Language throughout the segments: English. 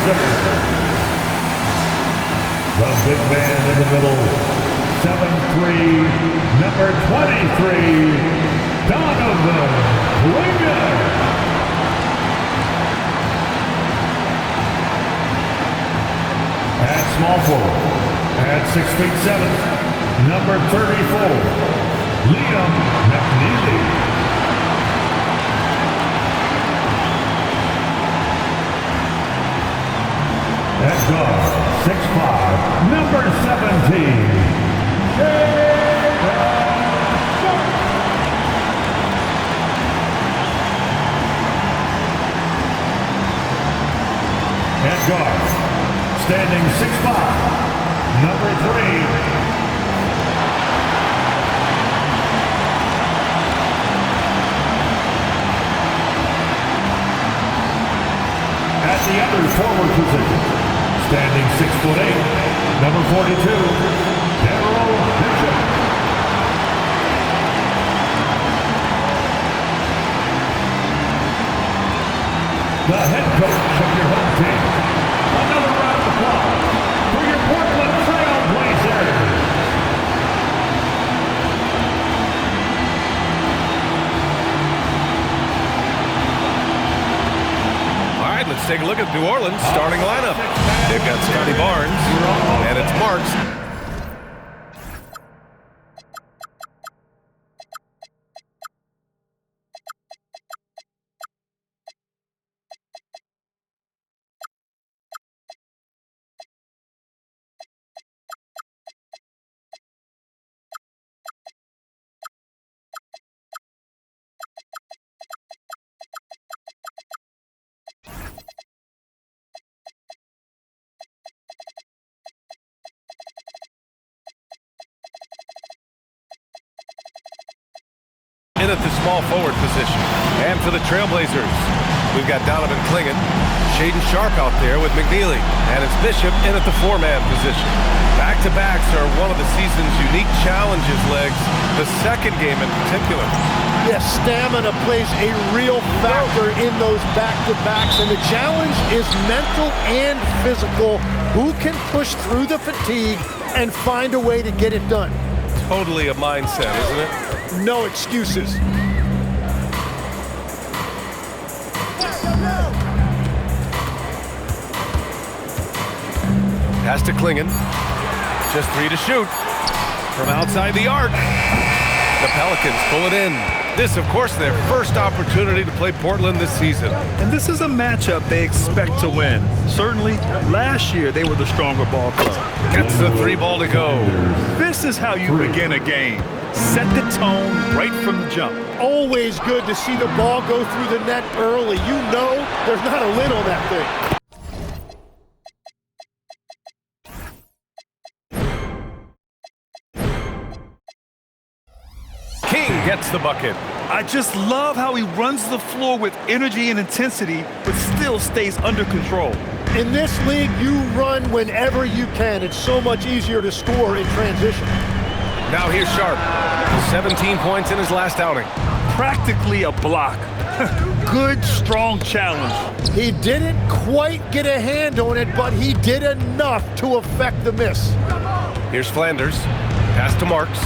The big man in the middle, 7'3", number 23, Donovan Klinger. At small forward, at 6'7", number 34, Liam McNeely. At guard, 6'5", number 17, at guard, standing 6'5", number 3, at the other forward position, standing 6'8", number 42, Darrell Bishop. The head coach of your home team. Another round of applause for your Portland Trail Blazers. All right, let's take a look at New Orleans' starting lineup. They've got Scotty Barnes, and it's Marks. In at the small forward position. And for the Trailblazers, we've got Donovan Klinger, Shaedon Sharpe out there with McNeely, and it's Bishop in at the four-man position. Back-to-backs are one of the season's unique challenges, Legs, the second game in particular. Yes, stamina plays a real factor in those back-to-backs, and the challenge is mental and physical. Who can push through the fatigue and find a way to get it done? Totally a mindset, isn't it? No excuses. Pass to Klinger. Just 3 to shoot. From outside the arc. The Pelicans pull it in. This, of course, their first opportunity to play Portland this season. And this is a matchup they expect to win. Certainly, last year they were the stronger ball club. Gets the 3 ball to go. This is how you begin a game. Set the tone right from the jump. Always good to see the ball go through the net early. You know there's not a lid on that thing. King gets the bucket. I just love how he runs the floor with energy and intensity, but still stays under control. In this league, you run whenever you can. It's so much easier to score in transition. Now here's Sharpe. 17 points in his last outing. Practically a block. Good, strong challenge. He didn't quite get a hand on it, but he did enough to affect the miss. Here's Flanders. Pass to Marks.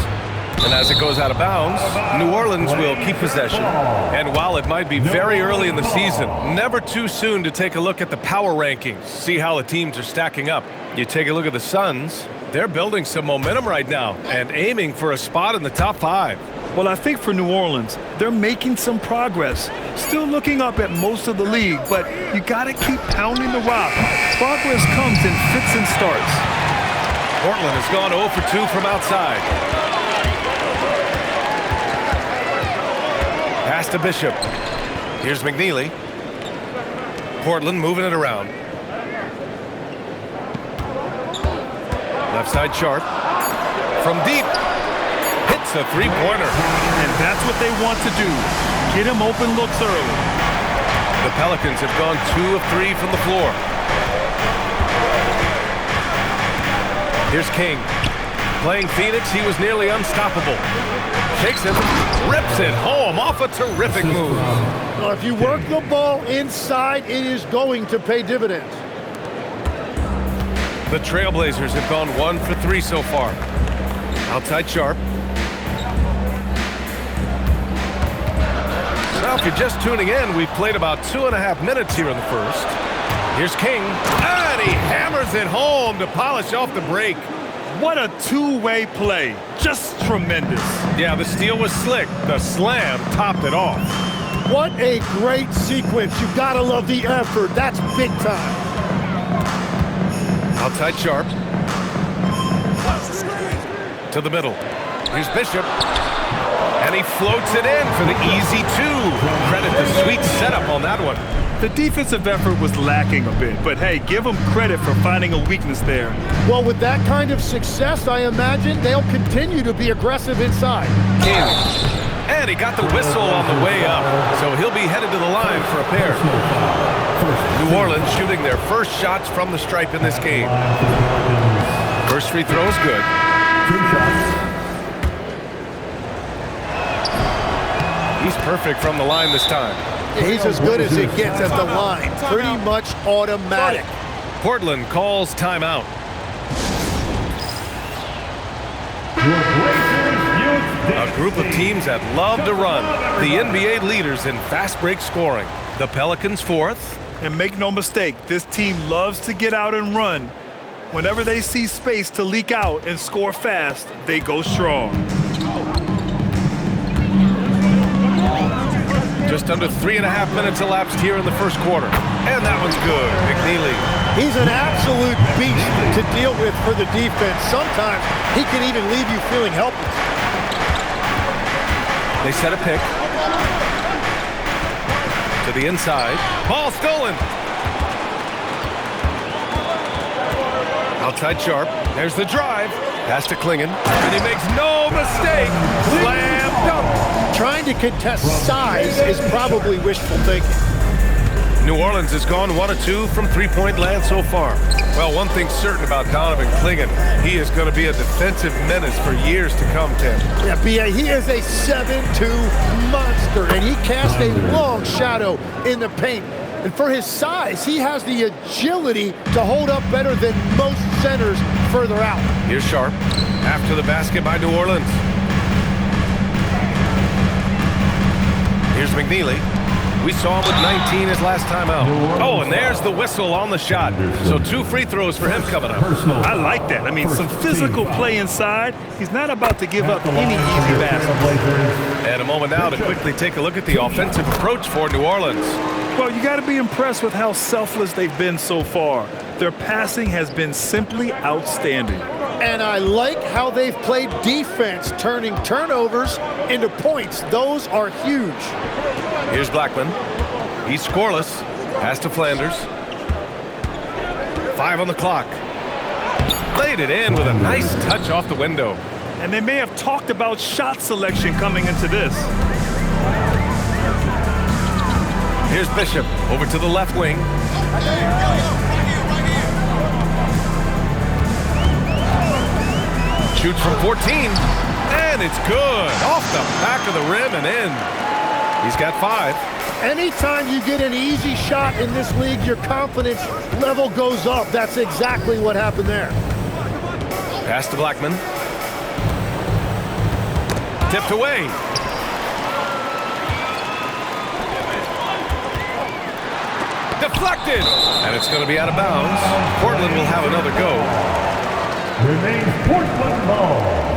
And as it goes out of bounds, New Orleans will keep possession. And while it might be very early in the season, never too soon to take a look at the power rankings, see how the teams are stacking up. You take a look at the Suns, they're building some momentum right now and aiming for a spot in the top 5. Well, I think for New Orleans, they're making some progress. Still looking up at most of the league, but you gotta keep pounding the rock. Progress comes in fits and starts. Portland has gone 0 for 2 from outside. Pass to Bishop. Here's McNeely. Portland moving it around. Left side Sharpe. From deep. Hits a three-pointer. And that's what they want to do. Get him open looks early. The Pelicans have gone 2 of 3 from the floor. Here's King. Playing Phoenix, he was nearly unstoppable. Shakes it, rips it home off a terrific move. Well, if you work the ball inside, it is going to pay dividends. The Trailblazers have gone 1 for 3 so far. Outside Sharp. Now, if you're just tuning in, we've played about 2.5 minutes here in the first. Here's King, and he hammers it home to polish off the break. What a two-way play. Just tremendous. Yeah, the steal was slick. The slam topped it off. What a great sequence. You gotta love the effort. That's big time. Outside Sharp. To the middle. Here's Bishop. And he floats it in for the easy 2. Credit the sweet setup on that one. The defensive effort was lacking a bit, but hey, give them credit for finding a weakness there. Well, with that kind of success, I imagine they'll continue to be aggressive inside. King. And he got the whistle on the way up, so he'll be headed to the line for a pair. New Orleans shooting their first shots from the stripe in this game. First free throw is good. He's perfect from the line this time. He's as good as it gets at the line. Pretty much automatic. Portland calls timeout. A group of teams that love to run. The NBA leaders in fast break scoring. The Pelicans 4th. And make no mistake, this team loves to get out and run. Whenever they see space to leak out and score fast, they go strong. Just under 3.5 minutes elapsed here in the first quarter. And that one's good. McNeely. He's an absolute beast to deal with for the defense. Sometimes he can even leave you feeling helpless. They set a pick. To the inside. Ball stolen. Outside Sharp. There's the drive. Pass to Klingon. And he makes no mistake. Slam dunk. Trying to contest size is probably wishful thinking. New Orleans has gone 1 of 2 from three-point land so far. Well, one thing's certain about Donovan Klingon. He is going to be a defensive menace for years to come, Tim. Yeah, B.A., he is a 7'2" monster, and he casts a long shadow in the paint. And for his size, he has the agility to hold up better than most centers further out. Here's Sharp. After the basket by New Orleans. Here's McNeely. We saw him with 19 his last time out. Oh, and there's the whistle on the shot. So 2 free throws for him coming up. I like that. I mean, some physical play inside. He's not about to give up any easy baskets. And a moment now to quickly take a look at the offensive approach for New Orleans. Well, you got to be impressed with how selfless they've been so far. Their passing has been simply outstanding. And I like how they've played defense, turning turnovers into points. Those are huge. Here's Blackman. He's scoreless. Pass to Flanders. 5 on the clock. Laid it in with a nice touch off the window. And they may have talked about shot selection coming into this. Here's Bishop over to the left wing. Shoots from 14, and it's good. Off the back of the rim and in. He's got 5. Anytime you get an easy shot in this league, your confidence level goes up. That's exactly what happened there. Pass to Blackman. Tipped away. Deflected. And it's going to be out of bounds. Portland will have another go. Remains Portland ball.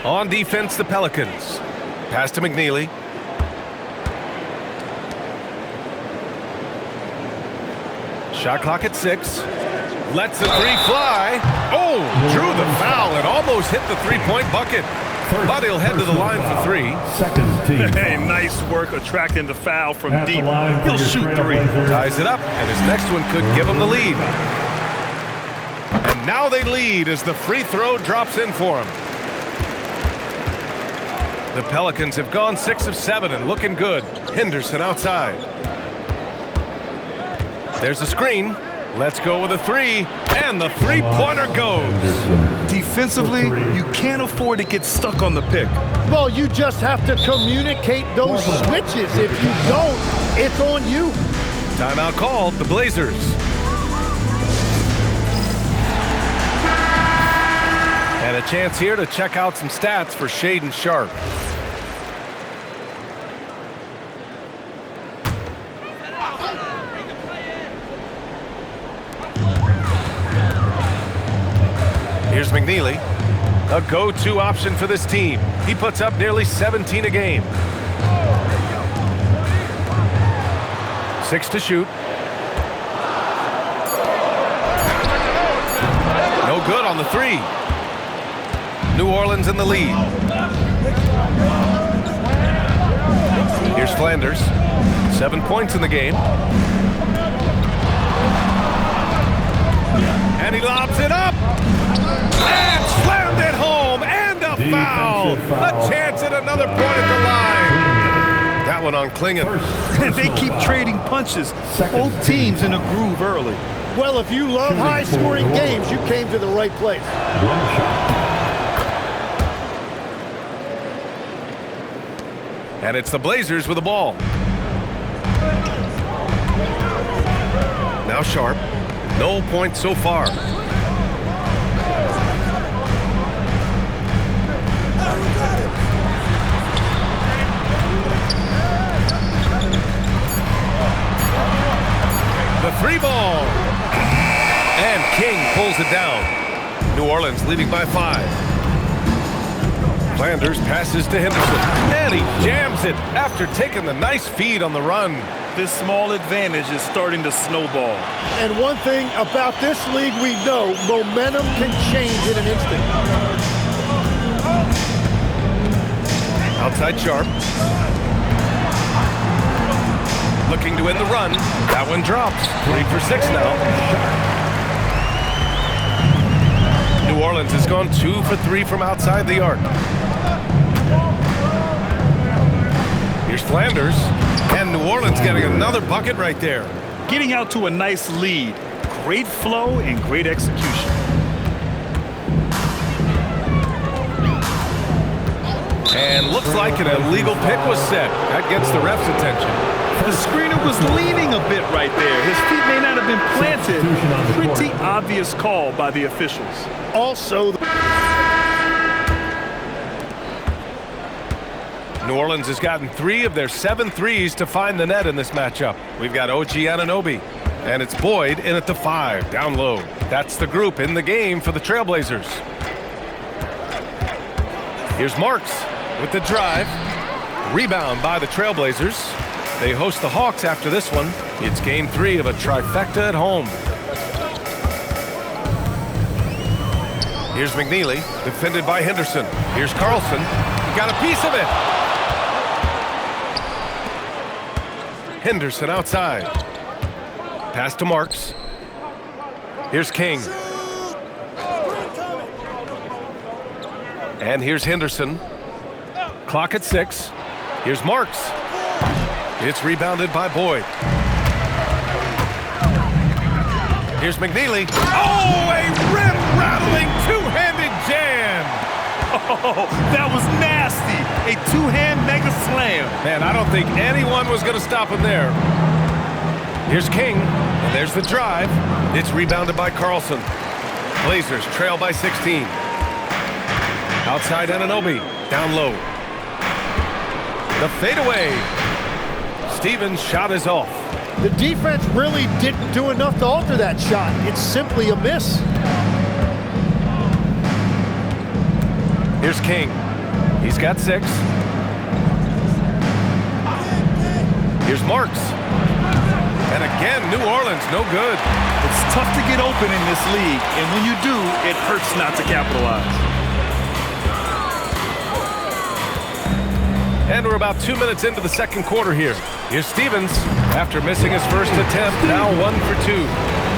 On defense, the Pelicans. Pass to McNeely. Shot clock at 6. Lets the 3 fly. Oh, drew the foul and almost hit the three-point bucket. But he'll head to the line for 3. Second team. Hey, nice work attracting the foul from At the deep. line for He'll your shoot 3. Trailblazers. Ties it up, and his next one could give him the lead. And now they lead as the free throw drops in for him. The Pelicans have gone 6 of 7 and looking good. Henderson outside. There's a screen. Let's go with a three, and the three-pointer goes. Defensively, you can't afford to get stuck on the pick. Well, you just have to communicate those switches. If you don't, it's on you. Timeout called, the Blazers. And a chance here to check out some stats for Shaedon Sharpe. Here's McNeely, a go-to option for this team. He puts up nearly 17 a game. 6 to shoot. No good on the three. New Orleans in the lead. Here's Flanders. 7 points in the game. And he lobs it up. And slammed it home. And a foul. A chance at another point at the line. That one on Klingon. And they keep trading punches. Both teams in a groove early. Well, if you love high-scoring games, you came to the right place. And it's the Blazers with the ball. Now Sharpe. No points so far. The three ball. And King pulls it down. New Orleans leading by 5. Flanders passes to Henderson, and he jams it after taking the nice feed on the run. This small advantage is starting to snowball. And one thing about this league we know, momentum can change in an instant. Outside Sharpe. Looking to win the run. That one drops. 3 for 6 now. New Orleans has gone 2 for 3 from outside the arc. Here's Flanders, and New Orleans getting another bucket right there. Getting out to a nice lead. Great flow and great execution. And looks like an illegal pick was set. That gets the ref's attention. The screener was leaning a bit right there. His feet may not have been planted. Pretty obvious call by the officials. Also, New Orleans has gotten 3 of their 7 threes to find the net in this matchup. We've got OG Anunoby, and it's Boyd in at the 5, down low. That's the group in the game for the Trailblazers. Here's Marks with the drive. Rebound by the Trailblazers. They host the Hawks after this one. It's game 3 of a trifecta at home. Here's McNeely, defended by Henderson. Here's Carlson. He got a piece of it. Henderson outside. Pass to Marks. Here's King. And here's Henderson. Clock at 6. Here's Marks. It's rebounded by Boyd. Here's McNeely. Oh, a rim-rattling two-handed jam. Oh, that was nasty. A two-hand mega slam. Man, I don't think anyone was going to stop him there. Here's King. And there's the drive. It's rebounded by Carlson. Blazers trail by 16. Outside Anunoby. Down low. The fadeaway. Stevens' shot is off. the defense really didn't do enough to alter that shot. It's simply a miss. Here's King. He's got 6. Here's Marks. And again, New Orleans, no good. It's tough to get open in this league, and when you do, it hurts not to capitalize. And we're about 2 minutes into the second quarter here. Here's Stevens, after missing his first attempt, now 1 for 2.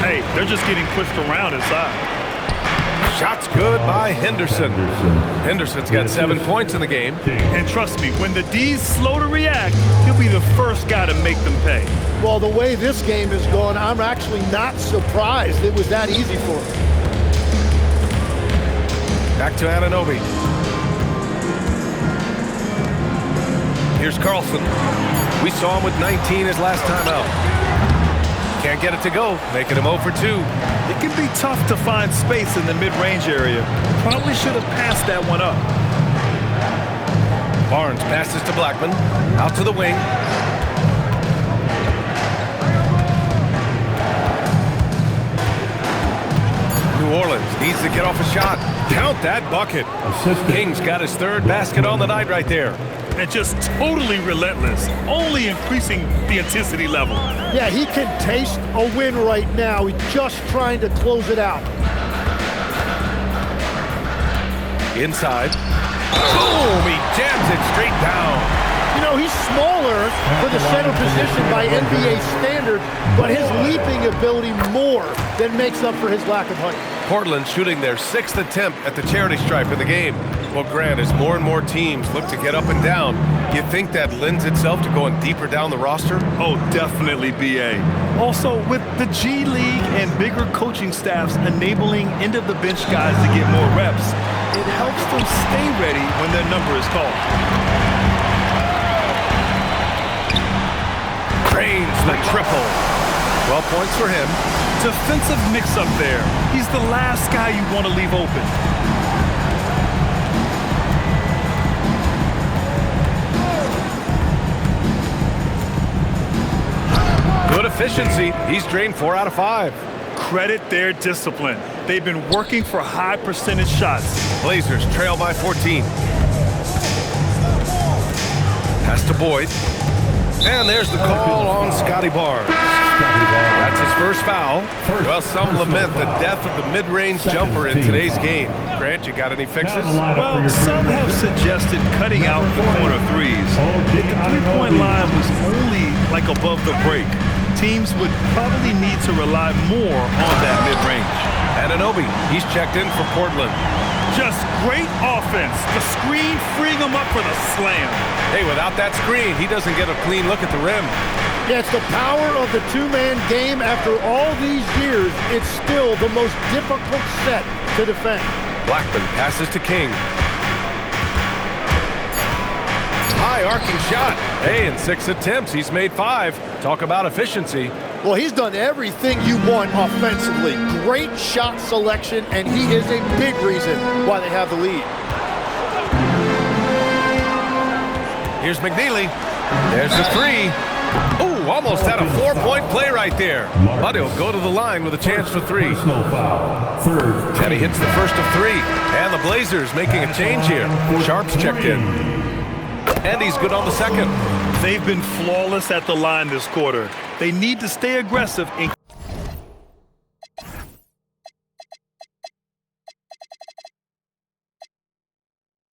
Hey, they're just getting pushed around inside. Shot's good by Henderson. Henderson's got 7 points in the game. And trust me, when the D's slow to react, he'll be the first guy to make them pay. Well, the way this game is going, I'm actually not surprised it was that easy for him. Back to Anunoby. Here's Carlson. We saw him with 19 his last time out. Can't get it to go, making him 0 for 2. It can be tough to find space in the mid-range area. Probably should have passed that one up. Barnes passes to Blackman. Out to the wing. New Orleans needs to get off a shot. Count that bucket. King's got his 3rd basket on the night right there. And just totally relentless, only increasing the intensity level. Yeah, he can taste a win right now. He's just trying to close it out. Inside. Boom! He jams it straight down. You know, he's smaller for the center position by NBA standard, but his leaping ability more than makes up for his lack of height. Portland shooting their 6th attempt at the charity stripe in the game. Well, Grant, as more and more teams look to get up and down, you think that lends itself to going deeper down the roster? Oh, definitely, B.A. Also, with the G League and bigger coaching staffs enabling end-of-the-bench guys to get more reps, it helps them stay ready when their number is called. Cranes the triple. 12 points for him. Defensive mix-up there. He's the last guy you want to leave open. Good efficiency. He's drained 4 out of 5. Credit their discipline. They've been working for high percentage shots. Blazers trail by 14. Pass to Boyd. And there's the call on Scotty Barnes. That's his first foul. Well, some lament the death of the mid-range jumper in today's game. Grant, you got any fixes? Well, some have suggested cutting out the corner threes. If the three-point line was only like above the break, teams would probably need to rely more on that mid-range. Anunoby, he's checked in for Portland. Just great offense. The screen freeing him up for the slam. Hey, without that screen, he doesn't get a clean look at the rim. Yeah, it's the power of the two-man game. After all these years, it's still the most difficult set to defend. Blackman passes to King. High arcing shot. Hey, in 6 attempts, he's made 5. Talk about efficiency. Well, he's done everything you want offensively. Great shot selection, and he is a big reason why they have the lead. Here's McNeely. There's the 3. Ooh, almost had a 4-point play right there. But he'll go to the line with a chance for 3. And he hits the first of 3. And the Blazers making a change here. Sharp's checked in. And he's good on the second. They've been flawless at the line this quarter. They need to stay aggressive and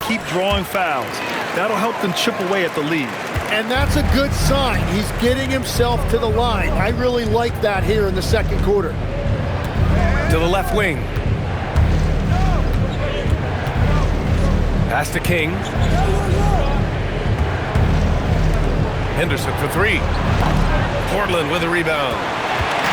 keep drawing fouls. That'll help them chip away at the lead. And that's a good sign. He's getting himself to the line. I really like that here in the second quarter. To the left wing. Pass to King. Henderson for 3. Portland with a rebound.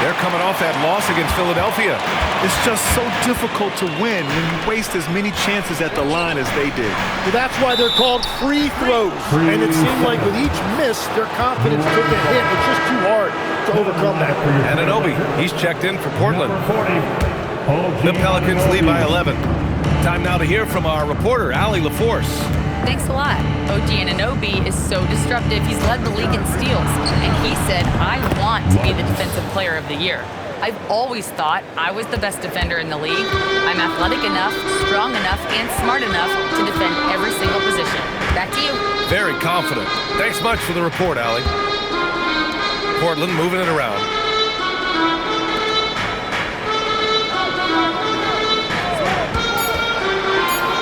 They're coming off that loss against Philadelphia. It's just so difficult to win when you waste as many chances at the line as they did. Well, that's why they're called free throws. And it seemed like with each miss, their confidence took a hit. It's just too hard to overcome that. Anunoby, he's checked in for Portland. The Pelicans lead by 11. Time now to hear from our reporter, Allie LaForce. Thanks a lot. OG Anunoby is so disruptive. He's led the league in steals. And he said, I want to be the defensive player of the year. I've always thought I was the best defender in the league. I'm athletic enough, strong enough, and smart enough to defend every single position. Back to you. Very confident. Thanks much for the report, Allie. Portland moving it around.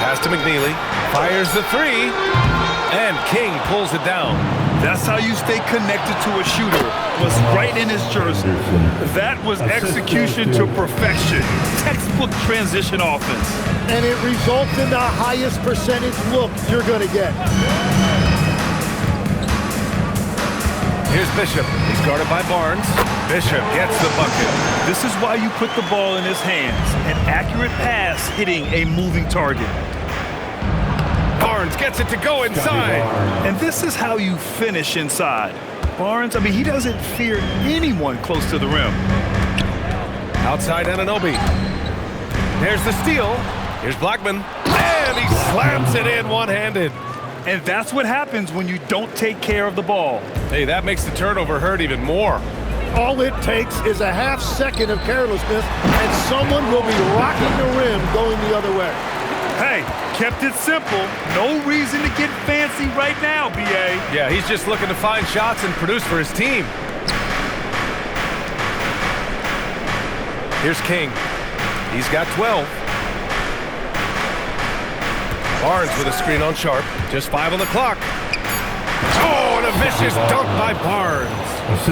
Pass to McNeely. Fires the 3. And King pulls it down. That's how you stay connected to a shooter. Was right in his jersey. That was execution to perfection. Textbook transition offense. And it results in the highest percentage look you're going to get. Here's Bishop. He's guarded by Barnes. Bishop gets the bucket. This is why you put the ball in his hands. An accurate pass hitting a moving target. Barnes gets it to go inside. And this is how you finish inside. Barnes, I mean, he doesn't fear anyone close to the rim. Outside Anunoby. There's the steal. Here's Blackman. And he slams it in one-handed. And that's what happens when you don't take care of the ball. Hey, that makes the turnover hurt even more. All it takes is a half second of carelessness, and someone will be rocking the rim going the other way. Hey, kept it simple. No reason to get fancy right now, B.A. Yeah, he's just looking to find shots and produce for his team. Here's King. He's got 12. Barnes with a screen on Sharp. Just 5 on the clock. Oh, and a vicious dunk by Barnes.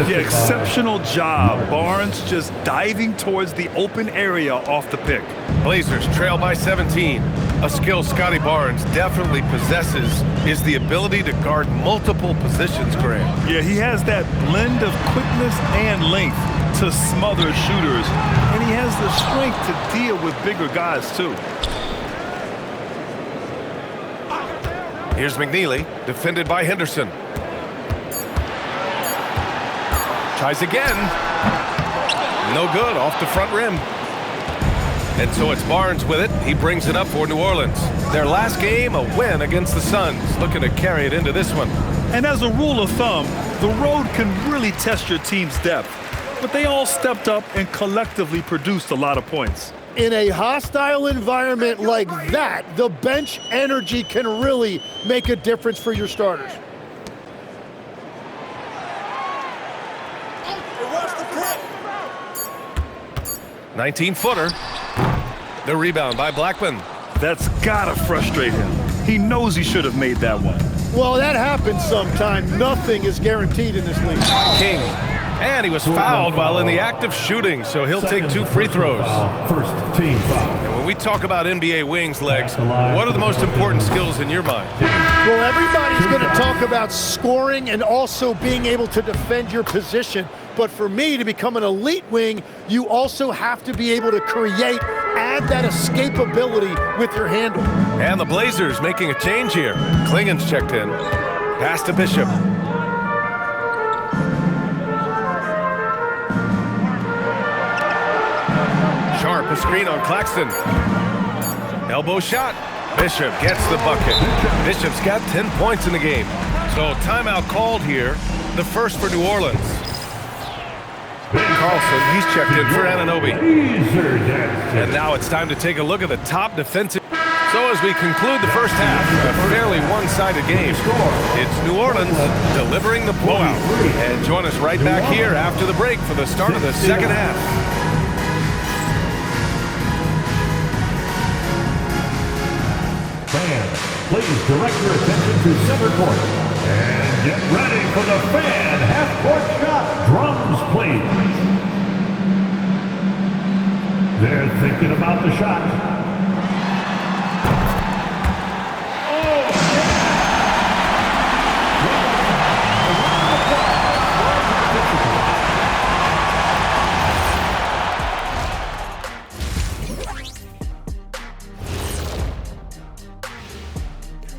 Yeah, exceptional job. Barnes just diving towards the open area off the pick. Blazers trail by 17. A skill Scotty Barnes definitely possesses is the ability to guard multiple positions, Graham. Yeah, he has that blend of quickness and length to smother shooters, and he has the strength to deal with bigger guys, too. Here's McNeely, defended by Henderson. Tries again. No good, off the front rim. And so it's Barnes with it. He brings it up for New Orleans. Their last game, a win against the Suns. Looking to carry it into this one. And as a rule of thumb, the road can really test your team's depth. But they all stepped up and collectively produced a lot of points. In a hostile environment like that, the bench energy can really make a difference for your starters. 19-footer. The rebound by Blackman. That's gotta frustrate him. He knows he should have made that one. Well, that happens sometime. Nothing is guaranteed in this league. King. And he was fouled while in the act of shooting, so he'll take 2 free throws. First team foul. And when we talk about NBA wings, Legs, what are the most important skills in your mind? Well, everybody's going to talk about scoring and also being able to defend your position. But for me, to become an elite wing, you also have to be able to create, add that escapability with your handle. And the Blazers making a change here. Klingen's checked in. Pass to Bishop. Sharp, a screen on Claxton. Elbow shot. Bishop gets the bucket. Bishop's got 10 points in the game. So timeout called here, the first for New Orleans. Carlson, he's checked in for Anunoby. And now it's time to take a look at the top defensive. So as we conclude the first half, a fairly one-sided game. It's New Orleans delivering the blowout. And join us right back here after the break for the start of the second half. Fans, please direct your attention to center court. And get ready for the fan half-court shot. Drums, please. They're thinking about the shot.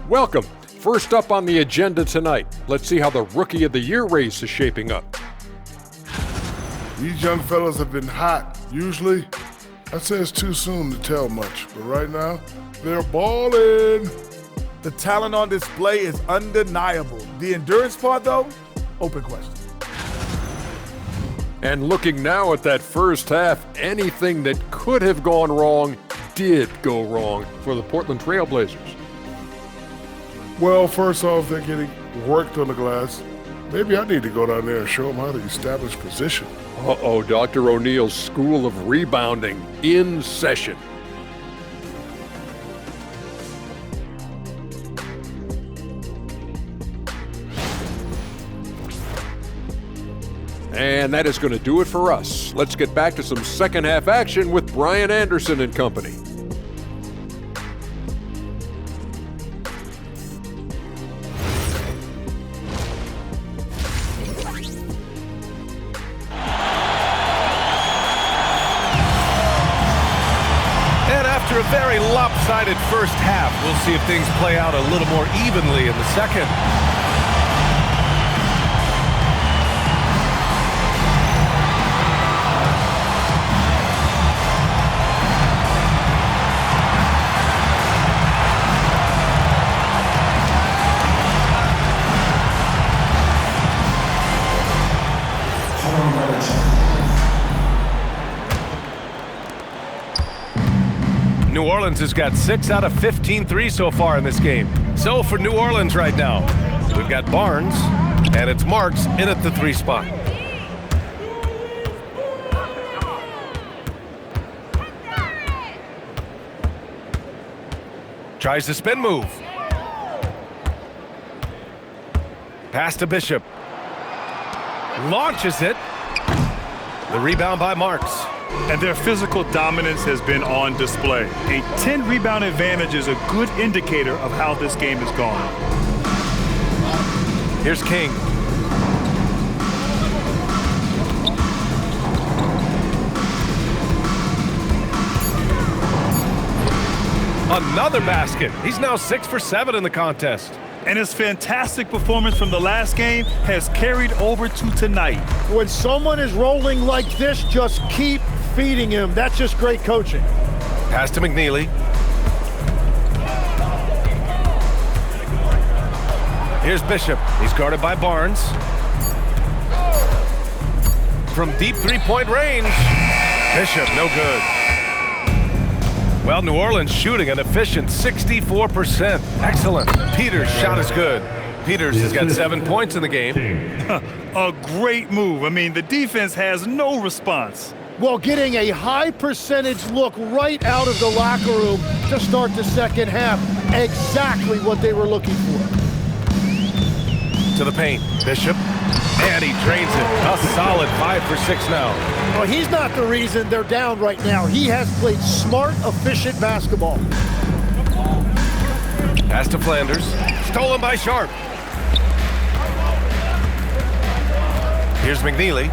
Welcome. First up on the agenda tonight, let's see how the Rookie of the Year race is shaping up. These young fellas have been hot. Usually, I'd say it's too soon to tell much, but right now, they're balling. The talent on display is undeniable. The endurance part, though, open question. And looking now at that first half, anything that could have gone wrong did go wrong for the Portland Trail Blazers. Well, first off, they're getting worked on the glass. Maybe I need to go down there and show them how to establish position. Uh-oh, Dr. O'Neill's School of Rebounding in session. And that is going to do it for us. Let's get back to some second half action with Brian Anderson and company. After a very lopsided first half, we'll see if things play out a little more evenly in the second. New Orleans has got 6 out of 15 threes so far in this game. So for New Orleans right now, we've got Barnes, and it's Marks in at the 3 spot. Tries the spin move. Pass to Bishop. Launches it. The rebound by Marks. And their physical dominance has been on display. A 10-rebound advantage is a good indicator of how this game has gone. Here's King. Another basket. He's now 6 for 7 in the contest. And his fantastic performance from the last game has carried over to tonight. When someone is rolling like this, just keep feeding him. That's just great coaching. Pass to McNeely. Here's Bishop. He's guarded by Barnes. From deep three-point range. Bishop, no good. Well, New Orleans shooting an efficient 64%. Excellent. Peters' shot is good. Peters has got 7 points in the game. A great move. I mean, the defense has no response. Well, getting a high percentage look right out of the locker room to start the second half. Exactly what they were looking for. To the paint. Bishop. And he drains it. A solid 5 for 6 now. Well, he's not the reason they're down right now. He has played smart, efficient basketball. Pass to Flanders. Stolen by Sharp. Here's McNeely.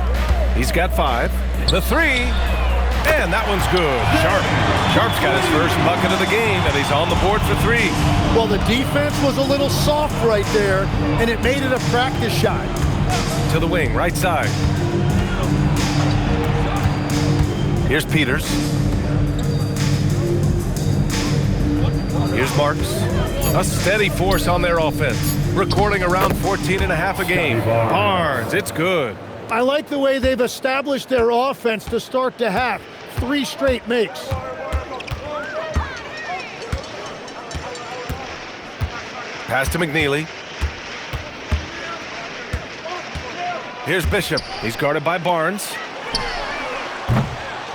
He's got 5. The 3. And that one's good. Sharp's got his first bucket of the game, and he's on the board for 3. Well, the defense was a little soft right there, and it made it a practice shot. To the wing, right side. Here's Peters. Here's Marks. A steady force on their offense. Recording around 14.5 a game. Barnes, it's good. I like the way they've established their offense to start the half. 3 straight makes. Pass to McNeely. Here's Bishop. He's guarded by Barnes.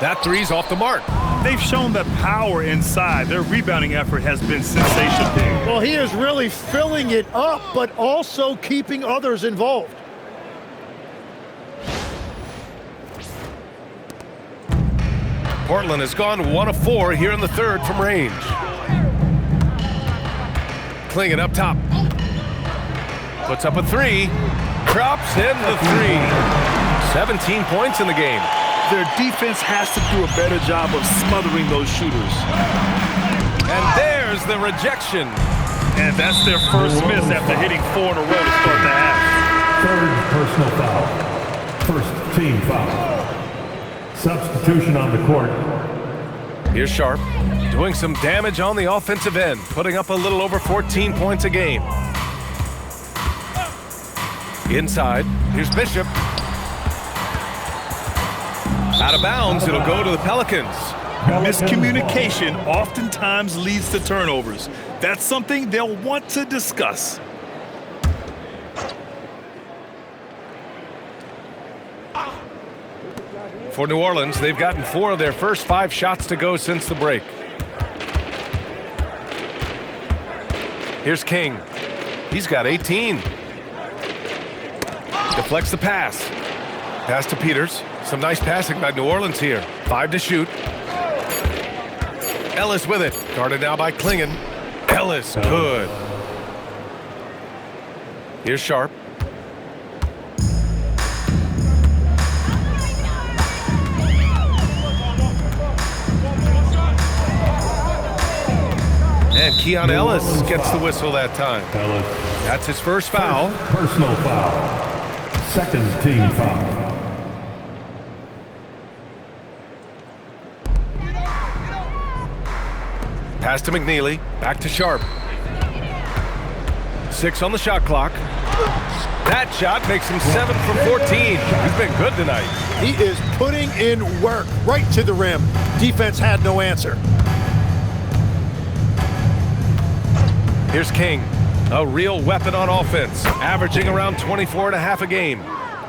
That 3's off the mark. They've shown that power inside. Their rebounding effort has been sensational. Well, he is really filling it up, but also keeping others involved. Portland has gone 1 of 4 here in the third from range. Klingen up top. Puts up a 3. Drops in the 3. 17 points in the game. Their defense has to do a better job of smothering those shooters. And there's the rejection. And that's their first miss after hitting 4 in a row to start the half. Third personal foul. First team foul. Substitution on the court. Here's Sharp, doing some damage on the offensive end, putting up a little over 14 points a game. Inside, here's Bishop. Out of bounds, it'll go to the Pelicans. Miscommunication oftentimes leads to turnovers. That's something they'll want to discuss. For New Orleans, they've gotten 4 of their first 5 shots to go since the break. Here's King. He's got 18. Deflects the pass. Pass to Peters. Some nice passing by New Orleans here. 5 to shoot. Ellis with it. Guarded now by Klingon. Ellis, good. Here's Sharp. And Keon Ellis gets the whistle that time. That's his first foul. Personal foul. Second team foul. Pass to McNeely. Back to Sharp. 6 on the shot clock. That shot makes him 7 from 14. He's been good tonight. He is putting in work right to the rim. Defense had no answer. Here's King, a real weapon on offense, averaging around 24 and a half a game.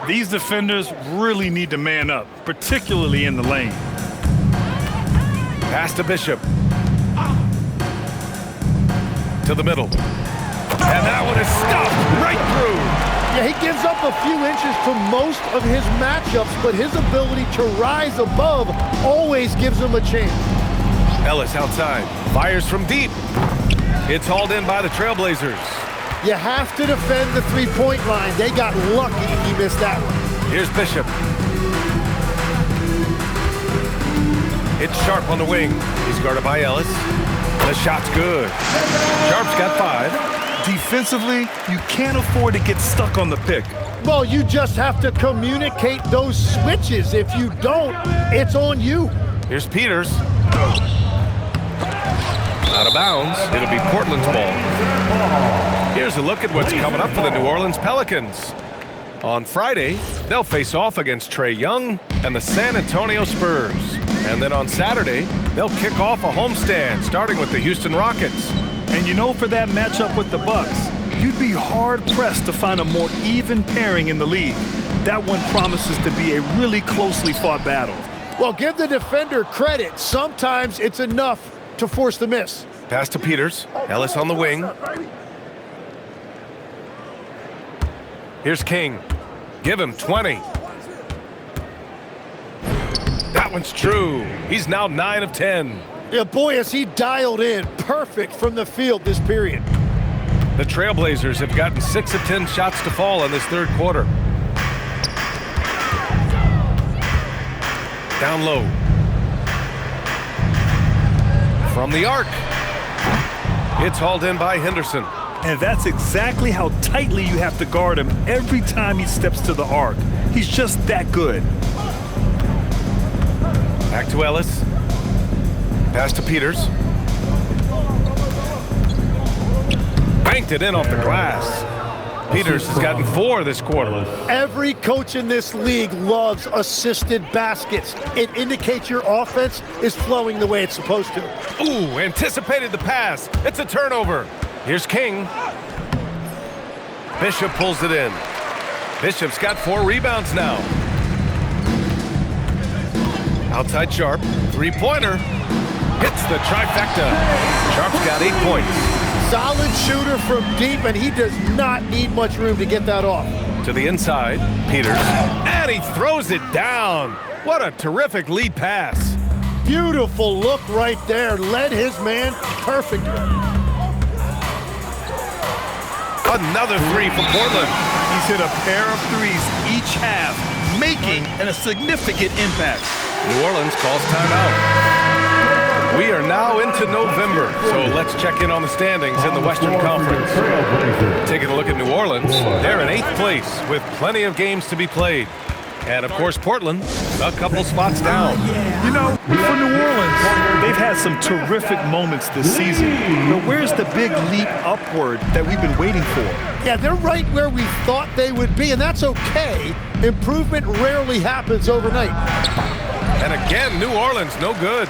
These defenders really need to man up, particularly in the lane. Pass to Bishop. To the middle. And that one is stuffed right through. Yeah, he gives up a few inches to most of his matchups, but his ability to rise above always gives him a chance. Ellis outside, fires from deep. It's hauled in by the Trailblazers. You have to defend the three-point line. They got lucky he missed that one. Here's Bishop. It's Sharp on the wing. He's guarded by Ellis. The shot's good. Sharp's got 5. Defensively, you can't afford to get stuck on the pick. Well, you just have to communicate those switches. If you don't, it's on you. Here's Peters. Out of bounds. It'll be Portland's ball. Here's a look at what's coming up for the New Orleans Pelicans. On Friday, they'll face off against Trae Young and the San Antonio Spurs. And then on Saturday, they'll kick off a homestand, starting with the Houston Rockets. And you know, for that matchup with the Bucks, you'd be hard-pressed to find a more even pairing in the league. That one promises to be a really closely fought battle. Well, give the defender credit. Sometimes it's enough to force the miss. Pass to Peters. Ellis on the wing. Here's King. Give him 20. That one's true. He's now 9 of 10. Yeah, boy, is he dialed in. Perfect from the field this period. The Trailblazers have gotten 6 of 10 shots to fall in this third quarter. Down low. From the arc. It's hauled in by Henderson. And that's exactly how tightly you have to guard him every time he steps to the arc. He's just that good. Back to Ellis. Pass to Peters. Banked it in off the glass. Peters has gotten 4 this quarter. Every coach in this league loves assisted baskets. It indicates your offense is flowing the way it's supposed to. Ooh, anticipated the pass. It's a turnover. Here's King. Bishop pulls it in. Bishop's got 4 rebounds now. Outside Sharp. 3-pointer. Hits the trifecta. Sharp's got 8 points. Solid shooter from deep, and he does not need much room to get that off. To the inside, Peters. And he throws it down. What a terrific lead pass. Beautiful look right there. Led his man perfectly. Another 3 for Portland. He's hit a pair of threes each half, making a significant impact. New Orleans calls timeout. We are now into November, so let's check in on the standings in the Western Conference. Taking a look at New Orleans, they're in 8th place with plenty of games to be played. And of course, Portland, a couple spots down. You know, for New Orleans, they've had some terrific moments this season. But where's the big leap upward that we've been waiting for? Yeah, they're right where we thought they would be, and that's okay. Improvement rarely happens overnight. And again, New Orleans, no good.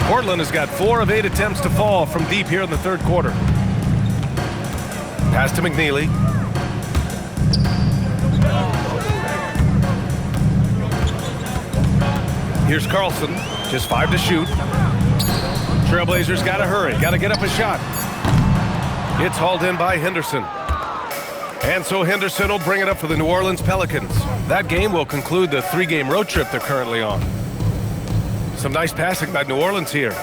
Portland has got 4 of 8 attempts to fall from deep here in the third quarter. Pass to McNeely. Here's Carlson, just 5 to shoot. Trailblazers got to hurry, got to get up a shot. It's hauled in by Henderson. And so Henderson will bring it up for the New Orleans Pelicans. That game will conclude the 3-game road trip they're currently on. Some nice passing by New Orleans here.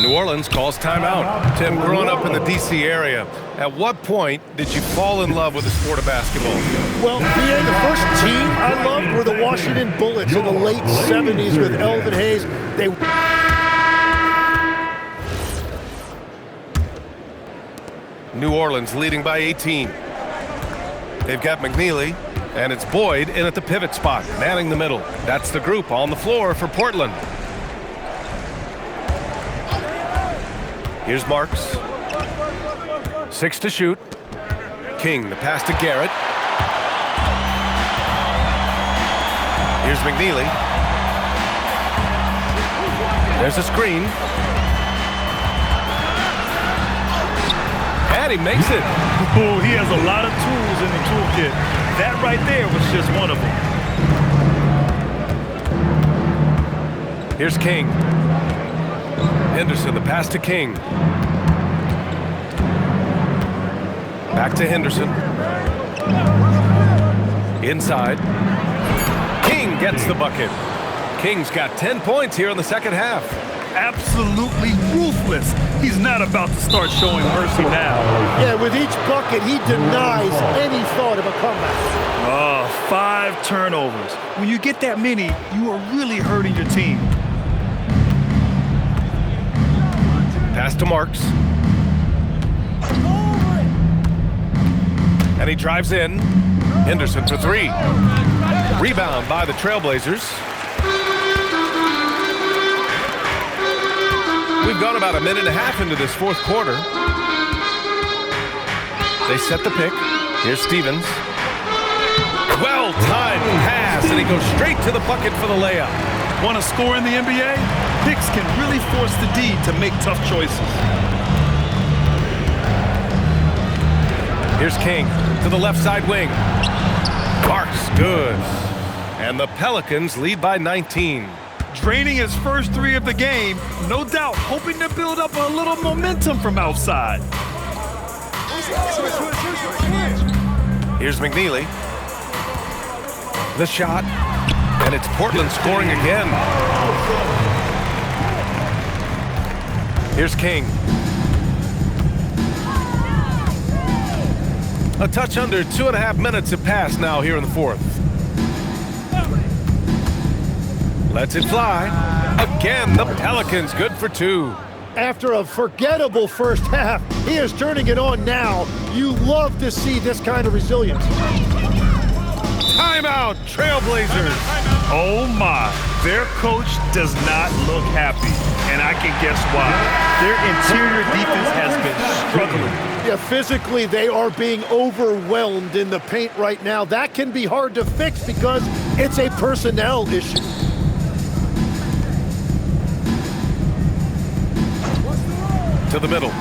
New Orleans calls timeout. Tim, growing up in the D.C. area, at what point did you fall in love with the sport of basketball? Well, BA, the first team I loved were the Washington Bullets in the late 70s with Elvin Hayes. New Orleans leading by 18. They've got McNeely, and it's Boyd in at the pivot spot, manning the middle. That's the group on the floor for Portland. Here's Marks. 6 to shoot. King, the pass to Garrett. Here's McNeely. There's a screen. And he makes it. Oh, he has a lot of tools in the toolkit. That right there was just one of them. Here's King. Henderson, the pass to King. Back to Henderson. Inside. King gets the bucket. King's got 10 points here in the second half. Absolutely ruthless. He's not about to start showing mercy now. Yeah, with each bucket, he denies any thought of a comeback. 5 turnovers. When you get that many, you are really hurting your team. Pass to Marks. And he drives in. Henderson for 3. Rebound by the Trailblazers. We've gone about a minute and a half into this fourth quarter. They set the pick. Here's Stevens. Well-timed pass, and he goes straight to the bucket for the layup. Want to score in the NBA? Picks can really force the D to make tough choices. Here's King to the left side wing. Marks, good. And the Pelicans lead by 19. Draining his first 3 of the game, no doubt hoping to build up a little momentum from outside. Here's McNeely. The shot, and it's Portland scoring again. Here's King. A touch under 2.5 minutes have passed now here in the fourth. Lets it fly. Again, the Pelicans good for 2. After a forgettable first half, he is turning it on now. You love to see this kind of resilience. Timeout, Trailblazers. Oh my, their coach does not look happy, and I can guess why. Their interior defense has been struggling. Yeah, physically they are being overwhelmed in the paint right now. That can be hard to fix because it's a personnel issue. To the middle.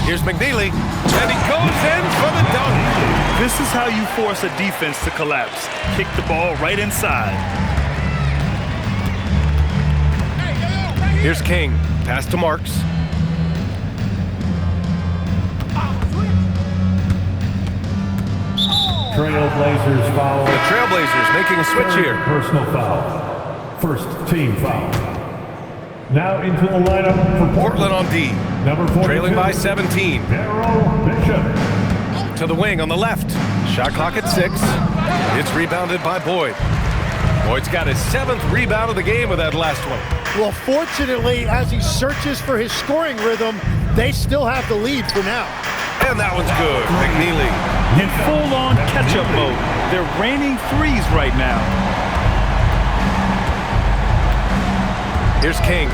Here's McNeely, and he goes in for the dunk. This is how you force a defense to collapse. Kick the ball right inside. Here's King, pass to Marks. Trailblazers foul. The Trailblazers making a switch here. Personal foul. First team foul. Now into the lineup for Portland on D. Number 42. Trailing by 17. Darrell Bishop. To the wing on the left. Shot clock at 6. It's rebounded by Boyd. Boyd's got his 7th rebound of the game with that last one. Well, fortunately, as he searches for his scoring rhythm, they still have the lead for now. And that one's good. McNeely. In full-on catch-up mode. They're raining threes right now. Here's King.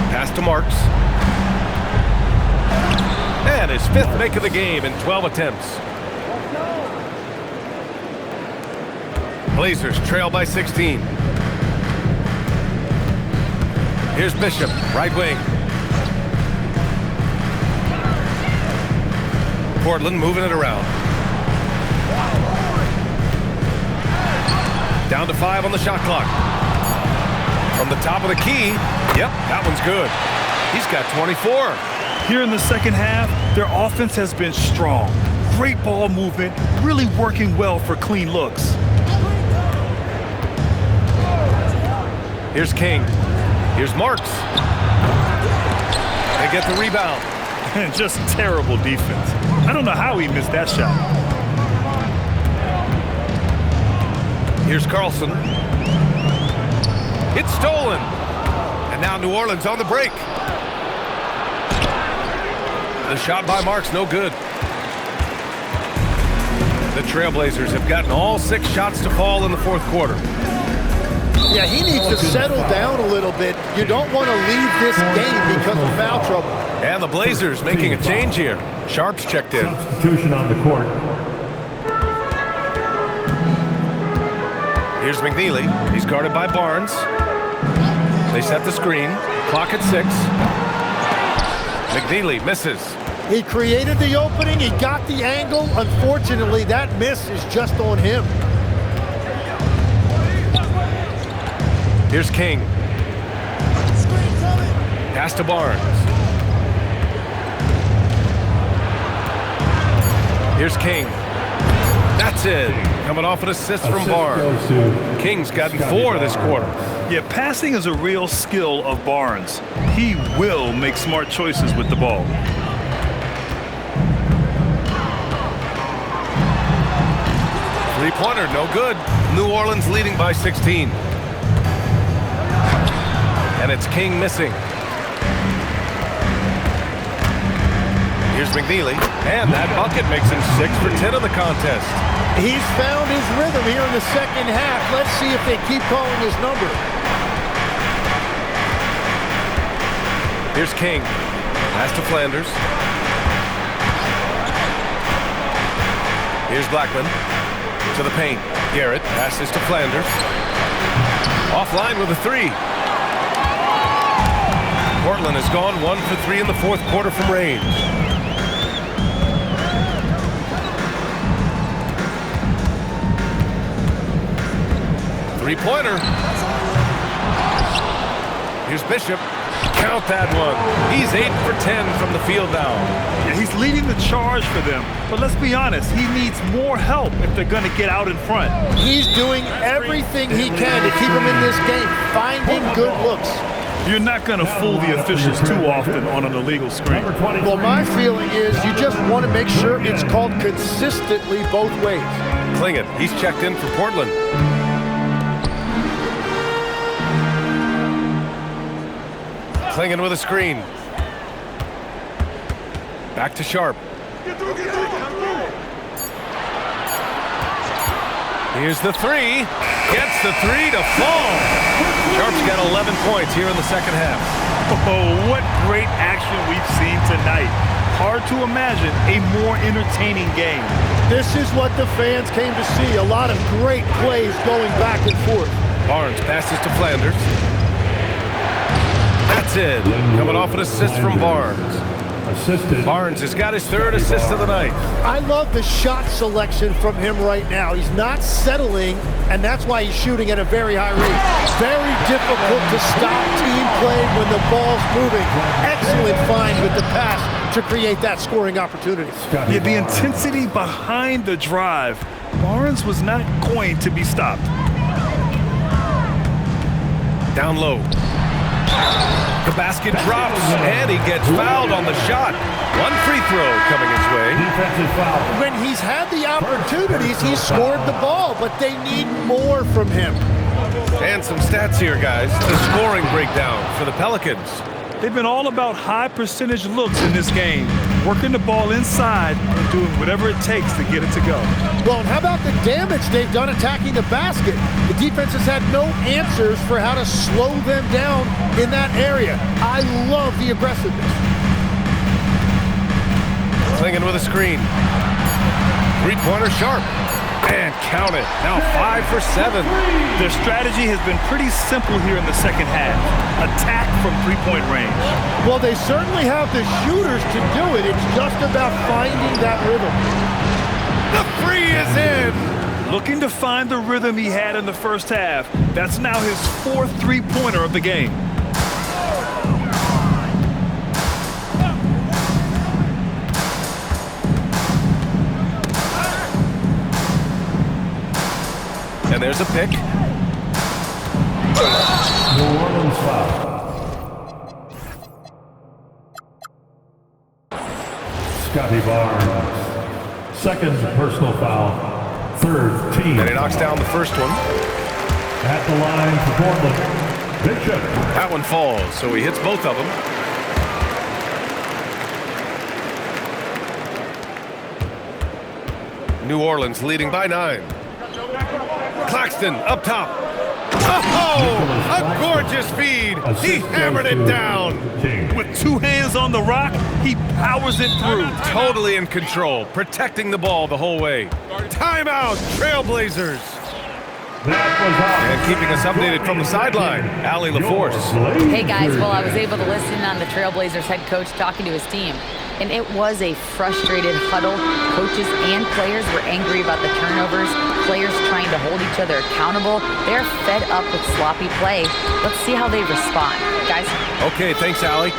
Pass to Marks. And his 5th make of the game in 12 attempts. Blazers trail by 16. Here's Bishop, right wing. Portland moving it around. Down to 5 on the shot clock. From the top of the key, yep, that one's good. He's got 24. Here in the second half, their offense has been strong. Great ball movement, really working well for clean looks. Here's King. Here's Marks. They get the rebound. And just terrible defense. I don't know how he missed that shot. Here's Carlson. It's stolen. And now New Orleans on the break. The shot by Marks, no good. The Trailblazers have gotten all 6 shots to fall in the fourth quarter. Yeah, he needs to settle down a little bit. You don't want to leave this game because of foul trouble. And the Blazers making a change here. Sharp's checked in. Substitution on the court. Here's McNeely. He's guarded by Barnes. They set the screen. Clock at 6. McNeely misses. He created the opening. He got the angle. Unfortunately, that miss is just on him. Here's King. Pass to Barnes. Here's King. That's it. Coming off an assist from Barnes. King's gotten 4 this quarter. Yeah, passing is a real skill of Barnes. He will make smart choices with the ball. Three-pointer, no good. New Orleans leading by 16. And it's King missing. Here's McNeely. And that bucket makes him 6 for 10 in the contest. He's found his rhythm here in the second half. Let's see if they keep calling his number. Here's King. Pass to Flanders. Here's Blackman. To the paint. Garrett passes to Flanders. Offline with a 3. Portland has gone 1 for 3 in the fourth quarter from range. Three-pointer. Here's Bishop. Count that one. He's 8 for 10 from the field now. Yeah, he's leading the charge for them. But let's be honest, he needs more help if they're going to get out in front. He's doing everything he can to keep him in this game, finding good looks. You're not going to fool the officials too often on an illegal screen. Well, my feeling is you just want to make sure it's called consistently both ways. Klingett, he's checked in for Portland. Klingett with a screen. Back to Sharp. Here's the 3. Gets the 3 to fall. Sharp's got 11 points here in the second half. Oh, what great action we've seen tonight. Hard to imagine a more entertaining game. This is what the fans came to see. A lot of great plays going back and forth. Barnes passes to Flanders. That's it. Coming off an assist from Barnes. Barnes has got his 3rd assist of the night. I love the shot selection from him right now. He's not settling, and that's why he's shooting at a very high rate. Very difficult to stop team play when the ball's moving. Excellent find with the pass to create that scoring opportunity. Yeah, the intensity behind the drive. Barnes was not going to be stopped. Down low. The basket drops, and he gets fouled on the shot. 1 free throw coming his way. Defensive foul. When he's had the opportunities, he's scored the ball, but they need more from him. And some stats here, guys. The scoring breakdown for the Pelicans. They've been all about high percentage looks in this game, working the ball inside and doing whatever it takes to get it to go. Well, and how about the damage they've done attacking the basket? The defense has had no answers for how to slow them down in that area. I love the aggressiveness. Klingett with a screen. Three-pointer Sharp. And count it. Now 5 for 7. Their strategy has been pretty simple here in the second half. Attack from three-point range. Well, they certainly have the shooters to do it. It's just about finding that rhythm. The 3 is in. Looking to find the rhythm he had in the first half. That's now his 4th three-pointer of the game. And there's a pick. New Orleans foul. Scotty Barnes. Second personal foul. Third team. And he knocks down the first one. At the line for Portland, Bishop. That one falls, so he hits both of them. New Orleans leading by 9. Claxton up top. Oh, a gorgeous feed. He hammered it down. With 2 hands on the rock, he powers it through. Totally in control, protecting the ball the whole way. Timeout, Trailblazers. And keeping us updated from the sideline, Allie LaForce. Hey guys, well, I was able to listen on the Trailblazers head coach talking to his team, and it was a frustrated huddle. Coaches and players were angry about the turnovers, players trying to hold each other accountable. They're fed up with sloppy play. Let's see how they respond. Guys? Okay, thanks, Allie.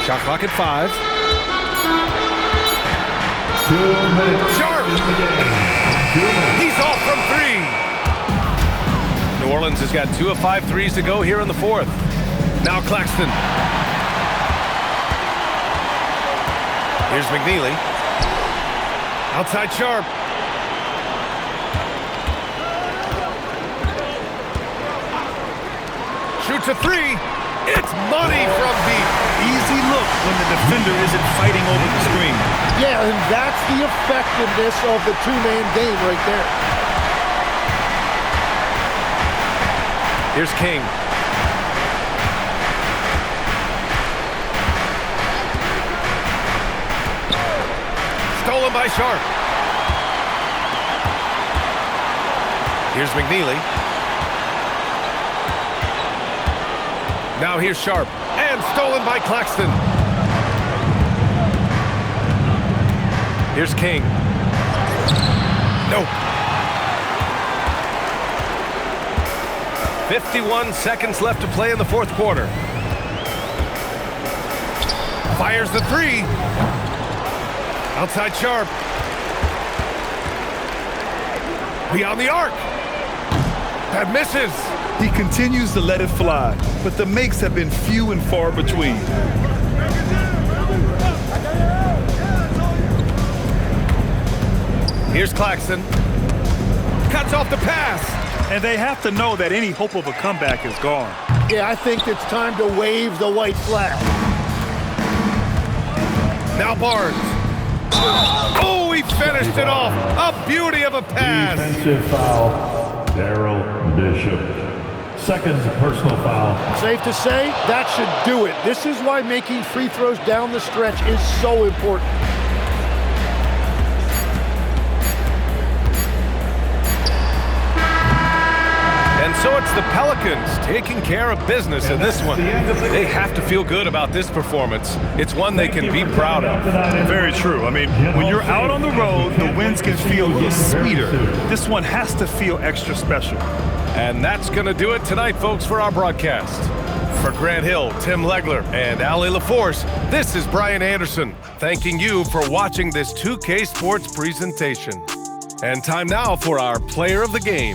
Shot clock at 5. 2 minutes. Sharp! He's off from 3. New Orleans has got 2 of 5 threes to go here in the 4th. Now Claxton. Here's McNeely. Outside Sharp. Shoots a 3. It's money from deep. Easy look when the defender isn't fighting over the screen. Yeah, and that's the effectiveness of the two-man game right there. Here's King. Stolen by Sharp. Here's McNeely. Now here's Sharp. And stolen by Claxton. Here's King. Nope. 51 seconds left to play in the 4th quarter. Fires the 3. Outside Sharp. Beyond the arc. That misses. He continues to let it fly, but the makes have been few and far between. Here's Claxton. Cuts off the pass. And they have to know that any hope of a comeback is gone. Yeah, I think it's time to wave the white flag. Now Barnes. Oh, he finished it off. A beauty of a pass. Defensive foul. Daryl Bishop. Second personal foul. Safe to say, that should do it. This is why making free throws down the stretch is so important. And so it's the Pelicans taking care of business in this one. They have to feel good about this performance. It's one they can be proud of. Very true. I mean, when you're out on the road, the wins can feel a little sweeter. This one has to feel extra special. And that's going to do it tonight, folks, for our broadcast. For Grant Hill, Tim Legler, and Allie LaForce, this is Brian Anderson, thanking you for watching this 2K Sports presentation. And time now for our Player of the Game.